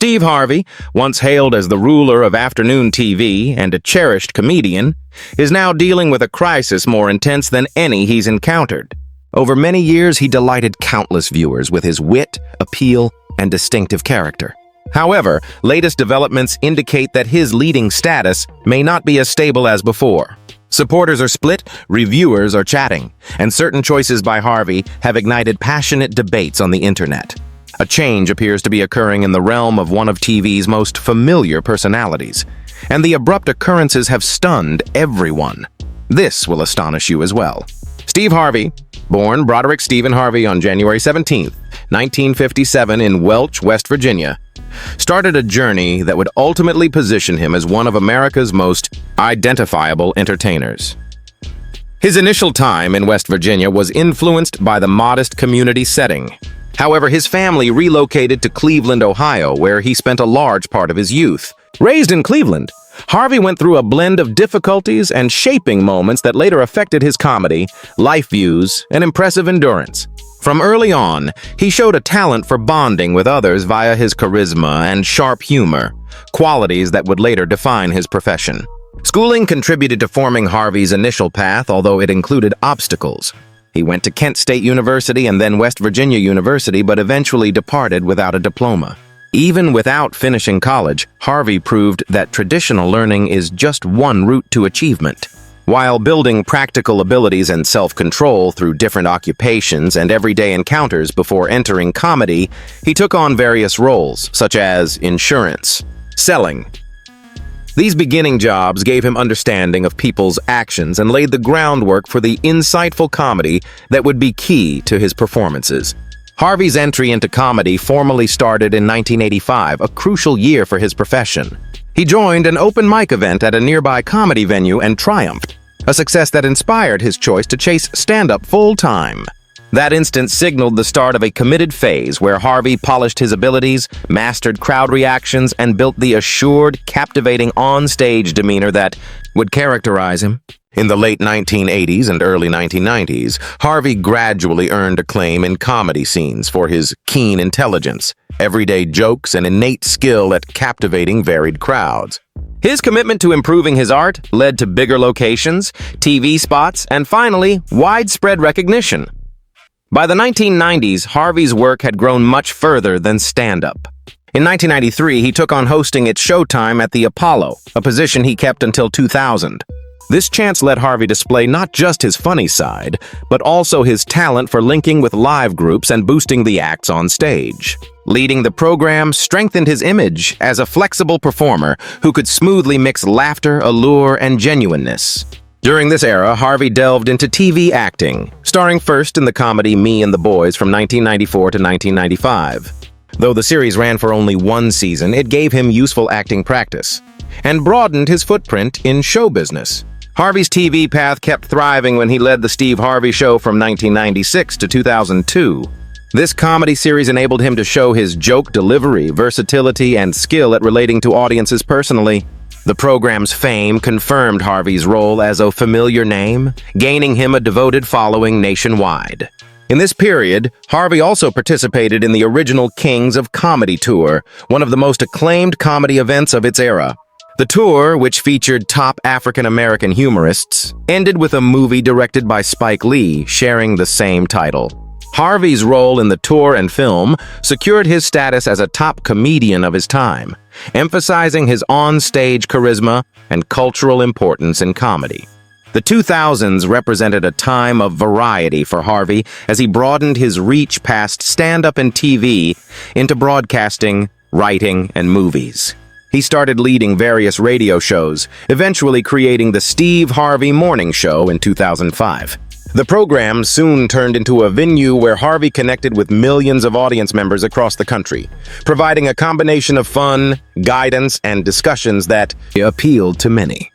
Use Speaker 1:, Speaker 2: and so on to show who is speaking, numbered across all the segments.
Speaker 1: Steve Harvey, once hailed as the ruler of afternoon TV and a cherished comedian, is now dealing with a crisis more intense than any he's encountered. Over many years, he delighted countless viewers with his wit, appeal, and distinctive character. However, latest developments indicate that his leading status may not be as stable as before. Supporters are split, reviewers are chatting, and certain choices by Harvey have ignited passionate debates on the internet. A change appears to be occurring in the realm of one of TV's most familiar personalities, and the abrupt occurrences have stunned everyone. This will astonish you as well. Steve Harvey, born Broderick Stephen Harvey on January 17, 1957 in Welch, West Virginia, started a journey that would ultimately position him as one of America's most identifiable entertainers. His initial time in West Virginia was influenced by the modest community setting. However, his family relocated to Cleveland, Ohio, where he spent a large part of his youth. Raised in Cleveland, Harvey went through a blend of difficulties and shaping moments that later affected his comedy, life views, and impressive endurance. From early on, he showed a talent for bonding with others via his charisma and sharp humor, qualities that would later define his profession. Schooling contributed to forming Harvey's initial path, although it included obstacles. He went to Kent State University and then West Virginia University, but eventually departed without a diploma. Even without finishing college, Harvey proved that traditional learning is just one route to achievement. While building practical abilities and self-control through different occupations and everyday encounters before entering comedy, he took on various roles, such as insurance, selling. These beginning jobs gave him understanding of people's actions and laid the groundwork for the insightful comedy that would be key to his performances. Harvey's entry into comedy formally started in 1985, a crucial year for his profession. He joined an open mic event at a nearby comedy venue and triumphed, a success that inspired his choice to chase stand-up full-time. That instance signaled the start of a committed phase where Harvey polished his abilities, mastered crowd reactions, and built the assured, captivating on-stage demeanor that would characterize him. In the late 1980s and early 1990s, Harvey gradually earned acclaim in comedy scenes for his keen intelligence, everyday jokes, and innate skill at captivating varied crowds. His commitment to improving his art led to bigger locations, TV spots, and finally, widespread recognition. By the 1990s, Harvey's work had grown much further than stand-up. In 1993, he took on hosting It's Showtime at the Apollo, a position he kept until 2000. This chance let Harvey display not just his funny side, but also his talent for linking with live groups and boosting the acts on stage. Leading the program strengthened his image as a flexible performer who could smoothly mix laughter, allure, and genuineness. During this era, Harvey delved into TV acting, starring first in the comedy Me and the Boys from 1994 to 1995. Though the series ran for only one season, it gave him useful acting practice and broadened his footprint in show business. Harvey's TV path kept thriving when he led The Steve Harvey Show from 1996 to 2002. This comedy series enabled him to show his joke delivery, versatility, and skill at relating to audiences personally. The program's fame confirmed Harvey's role as a familiar name, gaining him a devoted following nationwide. In this period, Harvey also participated in the original Kings of Comedy Tour, one of the most acclaimed comedy events of its era. The tour, which featured top African-American humorists, ended with a movie directed by Spike Lee sharing the same title. Harvey's role in the tour and film secured his status as a top comedian of his time, emphasizing his on-stage charisma and cultural importance in comedy. The 2000s represented a time of variety for Harvey as he broadened his reach past stand-up and TV into broadcasting, writing, and movies. He started leading various radio shows, eventually creating the Steve Harvey Morning Show in 2005. The program soon turned into a venue where Harvey connected with millions of audience members across the country, providing a combination of fun, guidance, and discussions that appealed to many.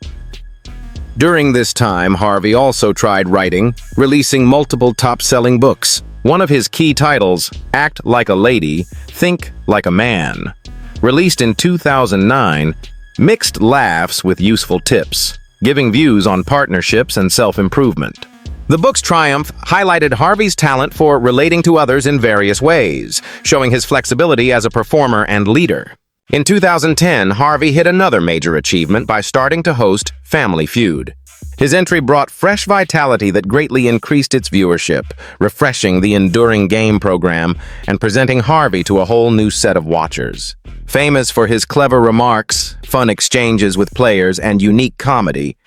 Speaker 1: During this time, Harvey also tried writing, releasing multiple top-selling books. One of his key titles, Act Like a Lady, Think Like a Man, released in 2009, mixed laughs with useful tips, giving views on partnerships and self-improvement. The book's triumph highlighted Harvey's talent for relating to others in various ways, showing his flexibility as a performer and leader. In 2010, Harvey hit another major achievement by starting to host Family Feud. His entry brought fresh vitality that greatly increased its viewership, refreshing the enduring game program and presenting Harvey to a whole new set of watchers. Famous for his clever remarks, fun exchanges with players, and unique comedy,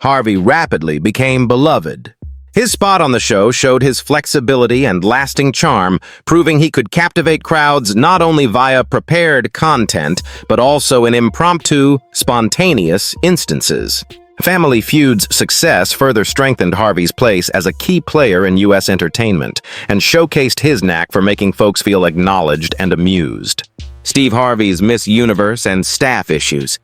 Speaker 1: Harvey rapidly became beloved. His spot on the show showed his flexibility and lasting charm, proving he could captivate crowds not only via prepared content, but also in impromptu, spontaneous instances. Family Feud's success further strengthened Harvey's place as a key player in U.S. entertainment and showcased his knack for making folks feel acknowledged and amused. Steve Harvey's Miss Universe and staff issues.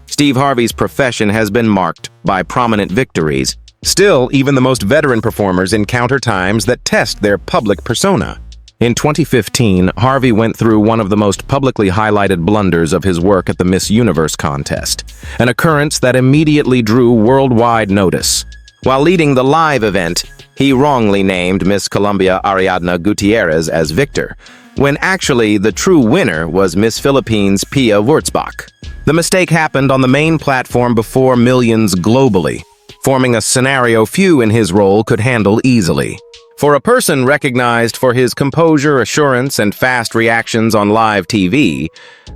Speaker 1: Steve Harvey's profession has been marked by prominent victories. Still, even the most veteran performers encounter times that test their public persona. In 2015, Harvey went through one of the most publicly highlighted blunders of his work at the Miss Universe contest, an occurrence that immediately drew worldwide notice. While leading the live event, he wrongly named Miss Colombia Ariadna Gutierrez as victor, when actually the true winner was Miss Philippines Pia Wurtzbach. The mistake happened on the main platform before millions globally, forming a scenario few in his role could handle easily. For a person recognized for his composure, assurance, and fast reactions on live TV,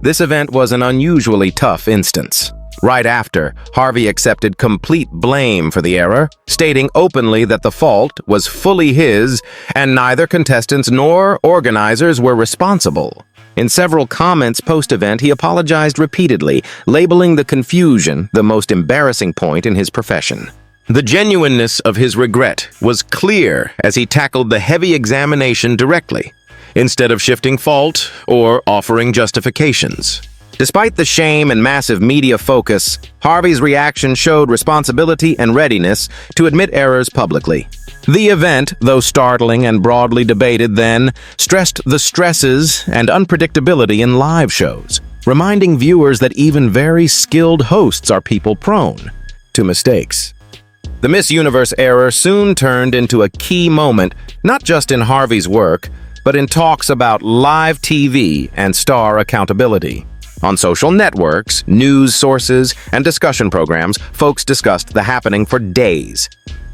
Speaker 1: this event was an unusually tough instance. Right after, Harvey accepted complete blame for the error, stating openly that the fault was fully his and neither contestants nor organizers were responsible. In several comments post-event, he apologized repeatedly, labeling the confusion the most embarrassing point in his profession. The genuineness of his regret was clear as he tackled the heavy examination directly, instead of shifting fault or offering justifications. Despite the shame and massive media focus, Harvey's reaction showed responsibility and readiness to admit errors publicly. The event, though startling and broadly debated then, stressed the stresses and unpredictability in live shows, reminding viewers that even very skilled hosts are people-prone to mistakes. The Miss Universe error soon turned into a key moment, not just in Harvey's work, but in talks about live TV and star accountability. On social networks, news sources, and discussion programs, folks discussed the happening for days.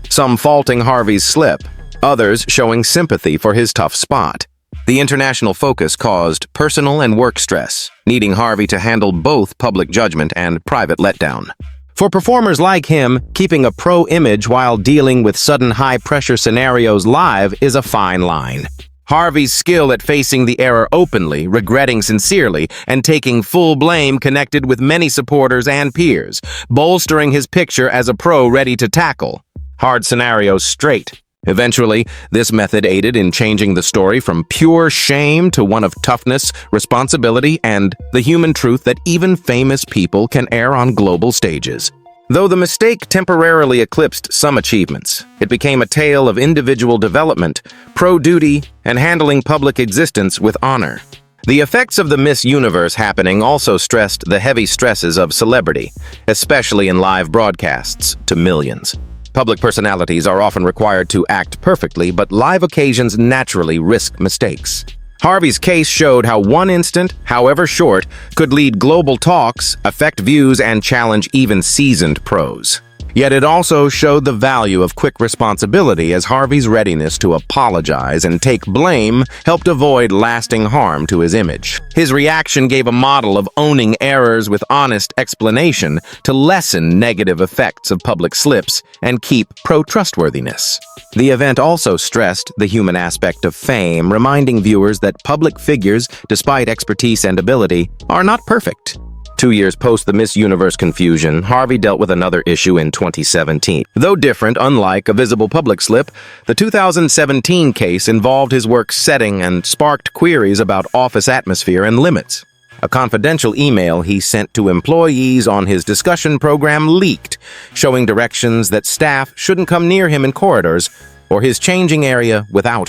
Speaker 1: Some faulting Harvey's slip, others showing sympathy for his tough spot. The international focus caused personal and work stress, needing Harvey to handle both public judgment and private letdown. For performers like him, keeping a pro image while dealing with sudden high-pressure scenarios live is a fine line. Harvey's skill at facing the error openly, regretting sincerely, and taking full blame connected with many supporters and peers, bolstering his picture as a pro ready to tackle hard scenarios straight. Eventually, this method aided in changing the story from pure shame to one of toughness, responsibility, and the human truth that even famous people can air on global stages. Though the mistake temporarily eclipsed some achievements, it became a tale of individual development, pro-duty, and handling public existence with honor. The effects of the Miss Universe happening also stressed the heavy stresses of celebrity, especially in live broadcasts to millions. Public personalities are often required to act perfectly, but live occasions naturally risk mistakes. Harvey's case showed how one instant, however short, could lead global talks, affect views, and challenge even seasoned pros. Yet it also showed the value of quick responsibility, as Harvey's readiness to apologize and take blame helped avoid lasting harm to his image. His reaction gave a model of owning errors with honest explanation to lessen negative effects of public slips and keep pro-trustworthiness. The event also stressed the human aspect of fame, reminding viewers that public figures, despite expertise and ability, are not perfect. 2 years post the Miss Universe confusion, Harvey dealt with another issue in 2017. Though different, unlike a visible public slip, the 2017 case involved his work setting and sparked queries about office atmosphere and limits. A confidential email he sent to employees on his discussion program leaked, showing directions that staff shouldn't come near him in corridors or his changing area without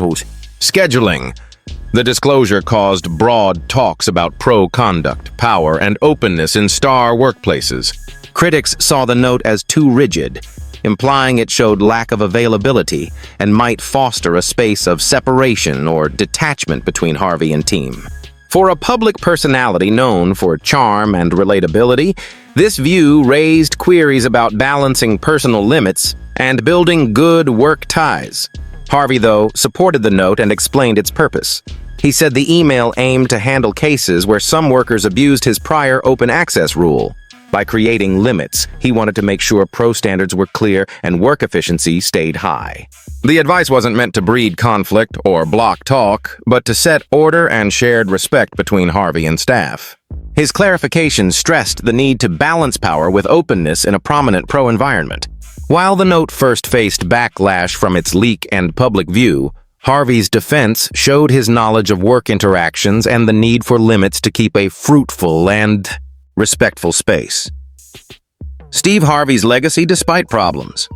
Speaker 1: scheduling. The disclosure caused broad talks about pro-conduct, power, and openness in star workplaces. Critics saw the note as too rigid, implying it showed lack of availability and might foster a space of separation or detachment between Harvey and team. For a public personality known for charm and relatability, this view raised queries about balancing personal limits and building good work ties. Harvey, though, supported the note and explained its purpose. He said the email aimed to handle cases where some workers abused his prior open access rule. By creating limits, he wanted to make sure pro standards were clear and work efficiency stayed high. The advice wasn't meant to breed conflict or block talk, but to set order and shared respect between Harvey and staff. His clarification stressed the need to balance power with openness in a prominent pro environment. While the note first faced backlash from its leak and public view, Harvey's defense showed his knowledge of work interactions and the need for limits to keep a fruitful and respectful space. Steve Harvey's legacy despite problems.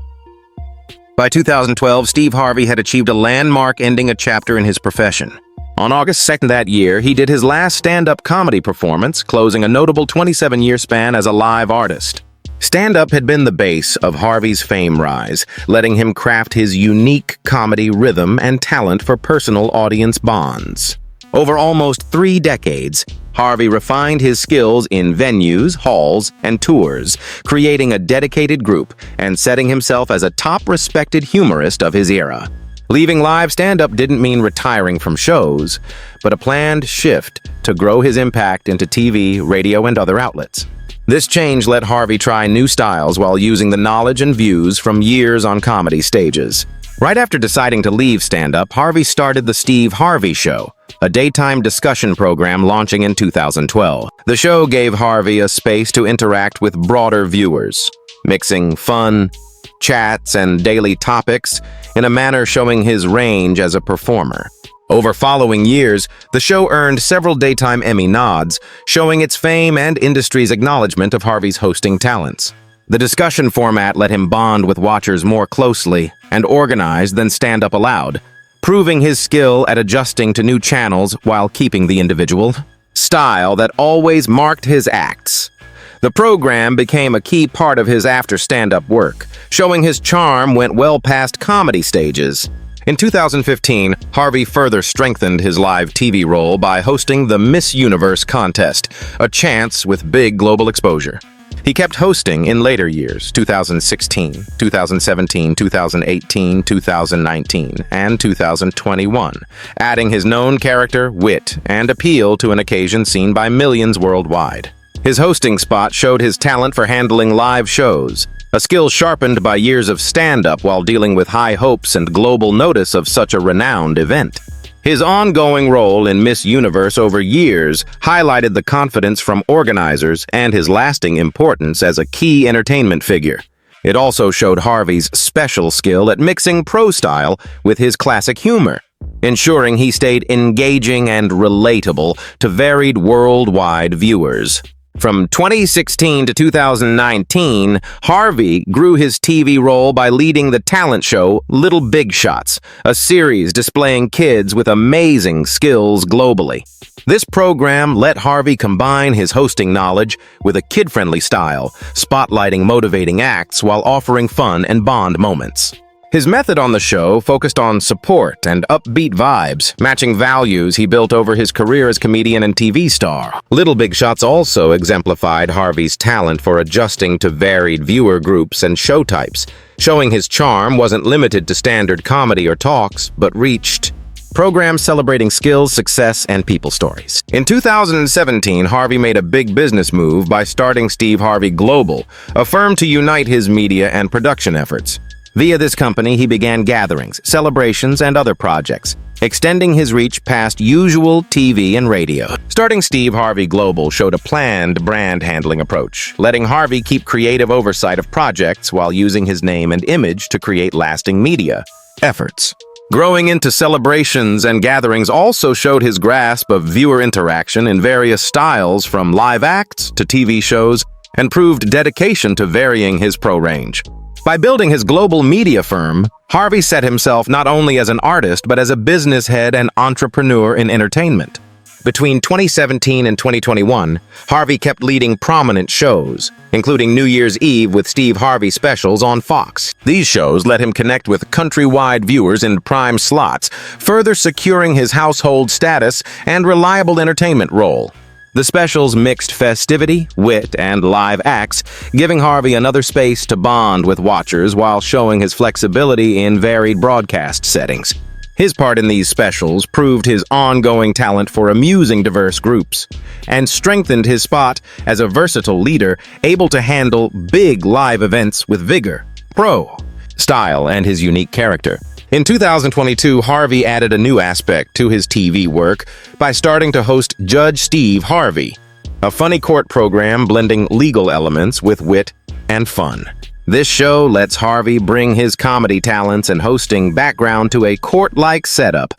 Speaker 1: By 2012, Steve Harvey had achieved a landmark ending a chapter in his profession. On August 2nd that year, he did his last stand-up comedy performance, closing a notable 27-year span as a live artist. Stand-up had been the base of Harvey's fame rise, letting him craft his unique comedy rhythm and talent for personal audience bonds. Over almost 3 decades, Harvey refined his skills in venues, halls, and tours, creating a dedicated group and setting himself as a top-respected humorist of his era. Leaving live stand-up didn't mean retiring from shows, but a planned shift to grow his impact into TV, radio, and other outlets. This change let Harvey try new styles while using the knowledge and views from years on comedy stages. Right after deciding to leave stand-up, Harvey started The Steve Harvey Show, a daytime discussion program launching in 2012. The show gave Harvey a space to interact with broader viewers, mixing fun, chats, and daily topics in a manner showing his range as a performer. Over following years, the show earned several daytime Emmy nods, showing its fame and industry's acknowledgement of Harvey's hosting talents. The discussion format let him bond with watchers more closely and organized than stand-up allowed, proving his skill at adjusting to new channels while keeping the individual style that always marked his acts. The program became a key part of his after-stand-up work, showing his charm went well past comedy stages. In 2015, Harvey further strengthened his live TV role by hosting the Miss Universe contest, a chance with big global exposure. He kept hosting in later years, 2016, 2017, 2018, 2019, and 2021, adding his known character, wit, and appeal to an occasion seen by millions worldwide. His hosting spot showed his talent for handling live shows, a skill sharpened by years of stand-up while dealing with high hopes and global notice of such a renowned event. His ongoing role in Miss Universe over years highlighted the confidence from organizers and his lasting importance as a key entertainment figure. It also showed Harvey's special skill at mixing pro style with his classic humor, ensuring he stayed engaging and relatable to varied worldwide viewers. From 2016 to 2019, Harvey grew his TV role by leading the talent show Little Big Shots, a series displaying kids with amazing skills globally. This program let Harvey combine his hosting knowledge with a kid-friendly style, spotlighting motivating acts while offering fun and bond moments. His method on the show focused on support and upbeat vibes, matching values he built over his career as comedian and TV star. Little Big Shots also exemplified Harvey's talent for adjusting to varied viewer groups and show types, showing his charm wasn't limited to standard comedy or talks, but reached programs celebrating skills, success, and people stories. In 2017, Harvey made a big business move by starting Steve Harvey Global, a firm to unite his media and production efforts. Via this company, he began gatherings, celebrations, and other projects, extending his reach past usual TV and radio. Starting Steve Harvey Global showed a planned brand handling approach, letting Harvey keep creative oversight of projects while using his name and image to create lasting media efforts. Growing into celebrations and gatherings also showed his grasp of viewer interaction in various styles from live acts to TV shows and proved dedication to varying his pro range. By building his global media firm, Harvey set himself not only as an artist but as a business head and entrepreneur in entertainment. Between 2017 and 2021, Harvey kept leading prominent shows, including New Year's Eve with Steve Harvey specials on Fox. These shows let him connect with countrywide viewers in prime slots, further securing his household status and reliable entertainment role. The specials mixed festivity, wit, and live acts, giving Harvey another space to bond with watchers while showing his flexibility in varied broadcast settings. His part in these specials proved his ongoing talent for amusing diverse groups and strengthened his spot as a versatile leader able to handle big live events with vigor, style, and his unique character. In 2022, Harvey added a new aspect to his TV work by starting to host Judge Steve Harvey, a funny court program blending legal elements with wit and fun. This show lets Harvey bring his comedy talents and hosting background to a court-like setup,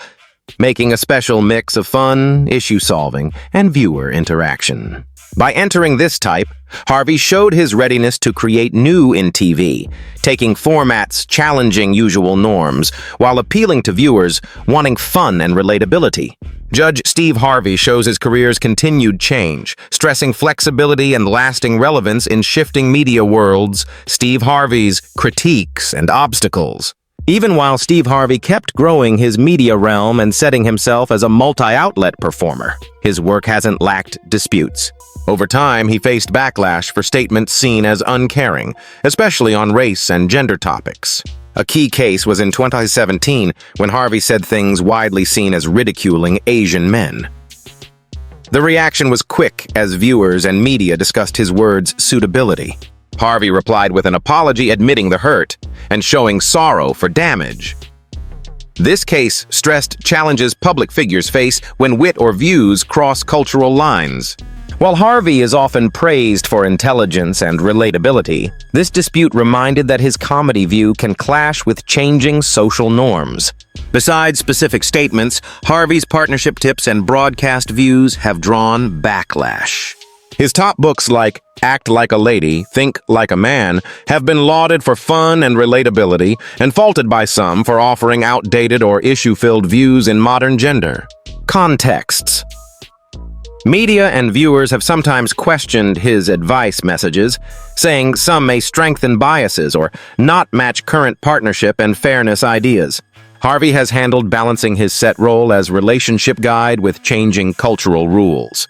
Speaker 1: making a special mix of fun, issue-solving, and viewer interaction. By entering this type, Harvey showed his readiness to create new in TV, taking formats challenging usual norms while appealing to viewers wanting fun and relatability. Judge Steve Harvey shows his career's continued change, stressing flexibility and lasting relevance in shifting media worlds, Steve Harvey's critiques and obstacles. Even while Steve Harvey kept growing his media realm and setting himself as a multi-outlet performer, his work hasn't lacked disputes. Over time, he faced backlash for statements seen as uncaring, especially on race and gender topics. A key case was in 2017 when Harvey said things widely seen as ridiculing Asian men. The reaction was quick as viewers and media discussed his words' suitability. Harvey replied with an apology admitting the hurt and showing sorrow for damage. This case stressed challenges public figures face when wit or views cross cultural lines. While Harvey is often praised for intelligence and relatability, this dispute reminded that his comedy view can clash with changing social norms. Besides specific statements, Harvey's partnership tips and broadcast views have drawn backlash. His top books like Act Like a Lady, Think Like a Man have been lauded for fun and relatability and faulted by some for offering outdated or issue-filled views in modern gender. Contexts. Media and viewers have sometimes questioned his advice messages, saying some may strengthen biases or not match current partnership and fairness ideas. Harvey has handled balancing his set role as relationship guide with changing cultural rules,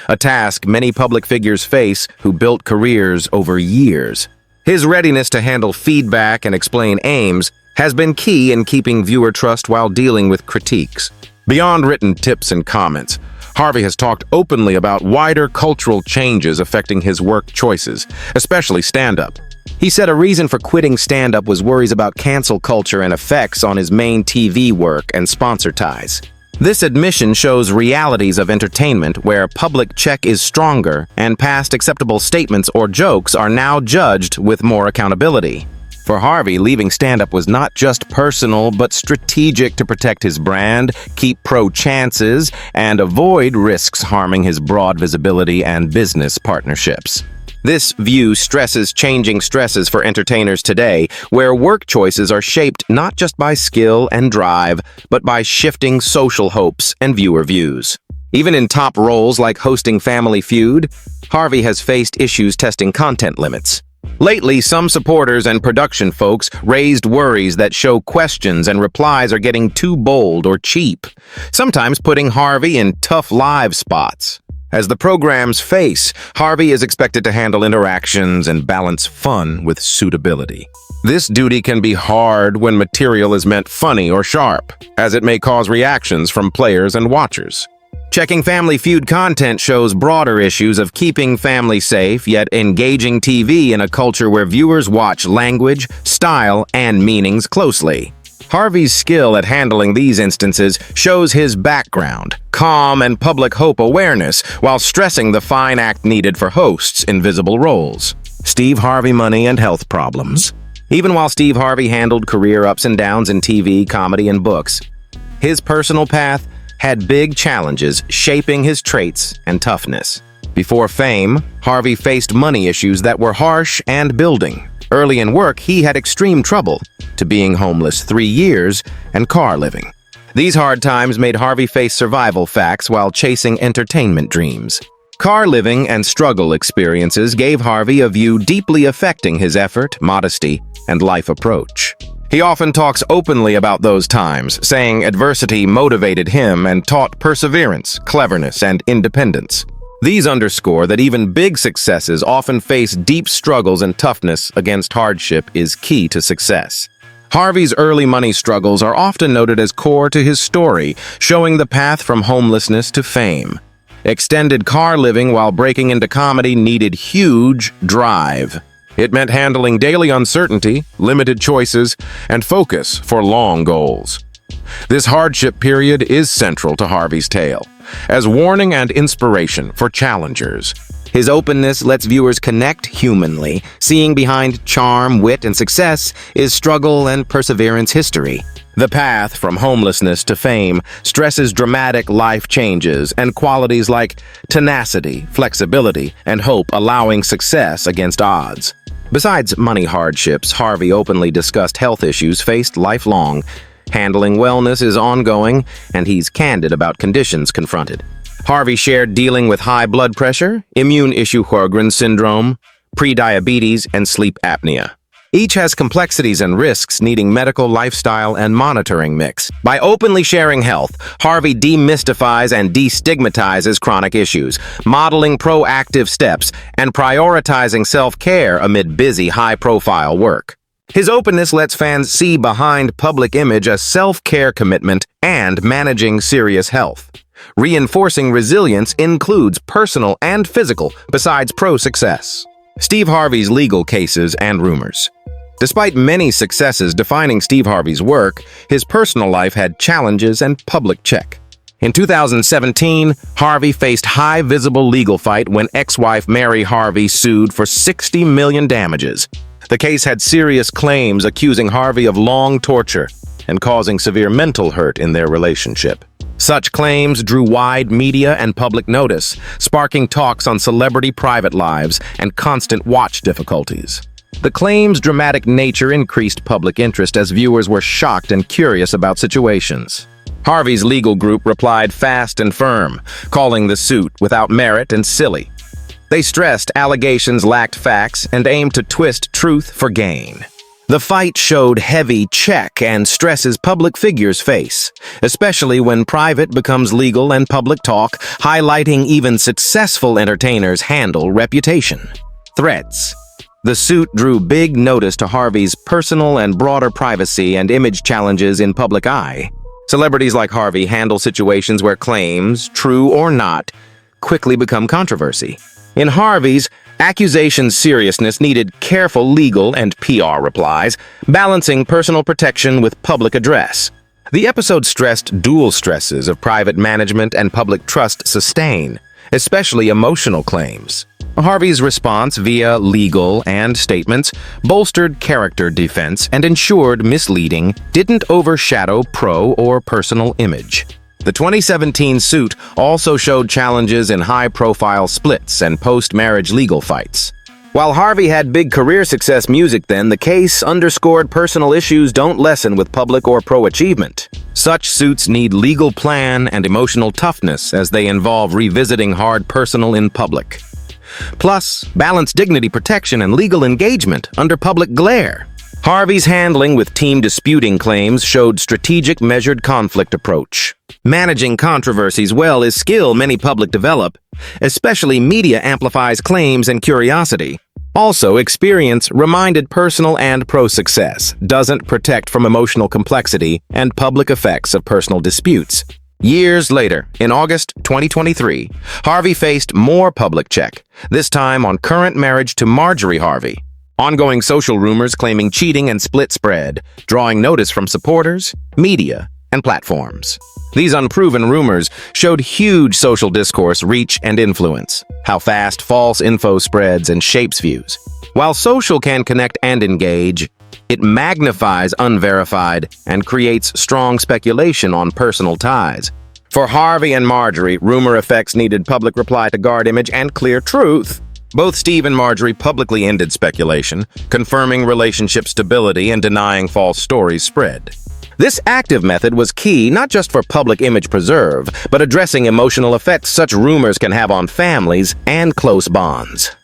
Speaker 1: a task many public figures face who built careers over years. His readiness to handle feedback and explain aims has been key in keeping viewer trust while dealing with critiques. Beyond written tips and comments, Harvey has talked openly about wider cultural changes affecting his work choices, especially stand-up. He said a reason for quitting stand-up was worries about cancel culture and effects on his main TV work and sponsor ties. This admission shows realities of entertainment where public check is stronger and past acceptable statements or jokes are now judged with more accountability. For Harvey, leaving stand-up was not just personal but strategic to protect his brand, keep pro chances, and avoid risks harming his broad visibility and business partnerships. This view stresses changing stresses for entertainers today, where work choices are shaped not just by skill and drive, but by shifting social hopes and viewer views. Even in top roles like hosting Family Feud, Harvey has faced issues testing content limits. Lately, some supporters and production folks raised worries that show questions and replies are getting too bold or cheap, sometimes putting Harvey in tough live spots. As the program's face, Harvey is expected to handle interactions and balance fun with suitability. This duty can be hard when material is meant funny or sharp, as it may cause reactions from players and watchers. Checking Family Feud content shows broader issues of keeping family safe, yet engaging TV in a culture where viewers watch language, style, and meanings closely. Harvey's skill at handling these instances shows his background, calm and public hope awareness, while stressing the fine act needed for hosts in visible roles. Steve Harvey money and health problems. Even while Steve Harvey handled career ups and downs in TV, comedy, and books, his personal path had big challenges shaping his traits and toughness. Before fame, Harvey faced money issues that were harsh and building. Early in work, he had extreme trouble, to being homeless 3 years and car living. These hard times made Harvey face survival facts while chasing entertainment dreams. Car living and struggle experiences gave Harvey a view deeply affecting his effort, modesty, and life approach. He often talks openly about those times, saying adversity motivated him and taught perseverance, cleverness, and independence. These underscore that even big successes often face deep struggles, and toughness against hardship is key to success. Harvey's early money struggles are often noted as core to his story, showing the path from homelessness to fame. Extended car living while breaking into comedy needed huge drive. It meant handling daily uncertainty, limited choices, and focus for long goals. This hardship period is central to Harvey's tale, as warning and inspiration for challengers. His openness lets viewers connect humanly, seeing behind charm, wit, and success is struggle and perseverance history. The path from homelessness to fame stresses dramatic life changes and qualities like tenacity, flexibility, and hope, allowing success against odds. Besides money hardships, Harvey openly discussed health issues faced lifelong. Handling wellness is ongoing, and he's candid about conditions confronted. Harvey shared dealing with high blood pressure, immune issue Sjögren's syndrome, prediabetes, and sleep apnea. Each has complexities and risks needing medical, lifestyle, and monitoring mix. By openly sharing health, Harvey demystifies and destigmatizes chronic issues, modeling proactive steps and prioritizing self-care amid busy, high-profile work. His openness lets fans see behind public image a self-care commitment and managing serious health. Reinforcing resilience includes personal and physical, besides pro-success. Steve Harvey's legal cases and rumors. Despite many successes defining Steve Harvey's work, his personal life had challenges and public check. In 2017, Harvey faced high-visible legal fight when ex-wife Mary Harvey sued for $60 million damages. The case had serious claims accusing Harvey of long torture and causing severe mental hurt in their relationship. Such claims drew wide media and public notice, sparking talks on celebrity private lives and constant watch difficulties. The claims' dramatic nature increased public interest as viewers were shocked and curious about situations. Harvey's legal group replied fast and firm, calling the suit without merit and silly. They stressed allegations lacked facts and aimed to twist truth for gain. The fight showed heavy check and stresses public figures face, especially when private becomes legal and public talk, highlighting even successful entertainers' handle reputation. Threats. The suit drew big notice to Harvey's personal and broader privacy and image challenges in public eye. Celebrities like Harvey handle situations where claims, true or not, quickly become controversy. In Harvey's, accusations' seriousness needed careful legal and PR replies, balancing personal protection with public address. The episode stressed dual stresses of private management and public trust sustain, especially emotional claims. Harvey's response via legal and statements bolstered character defense and ensured misleading didn't overshadow pro or personal image. The 2017 suit also showed challenges in high-profile splits and post-marriage legal fights. While Harvey had big career success music then, the case underscored personal issues don't lessen with public or pro-achievement. Such suits need legal plan and emotional toughness as they involve revisiting hard personal in public. Plus, balance dignity protection and legal engagement under public glare. Harvey's handling with team disputing claims showed strategic, measured conflict approach. Managing controversies well is skill many public develop, especially media amplifies claims and curiosity. Also, experience reminded personal and pro-success doesn't protect from emotional complexity and public effects of personal disputes. Years later, in August 2023, Harvey faced more public check, this time on current marriage to Marjorie Harvey. Ongoing social rumors claiming cheating and split spread, drawing notice from supporters, media, and platforms. These unproven rumors showed huge social discourse reach and influence, how fast false info spreads and shapes views. While social can connect and engage, it magnifies unverified and creates strong speculation on personal ties. For Harvey and Marjorie, rumor effects needed public reply to guard image and clear truth. Both Steve and Marjorie publicly ended speculation, confirming relationship stability and denying false stories spread. This active method was key not just for public image preserve, but addressing emotional effects such rumors can have on families and close bonds.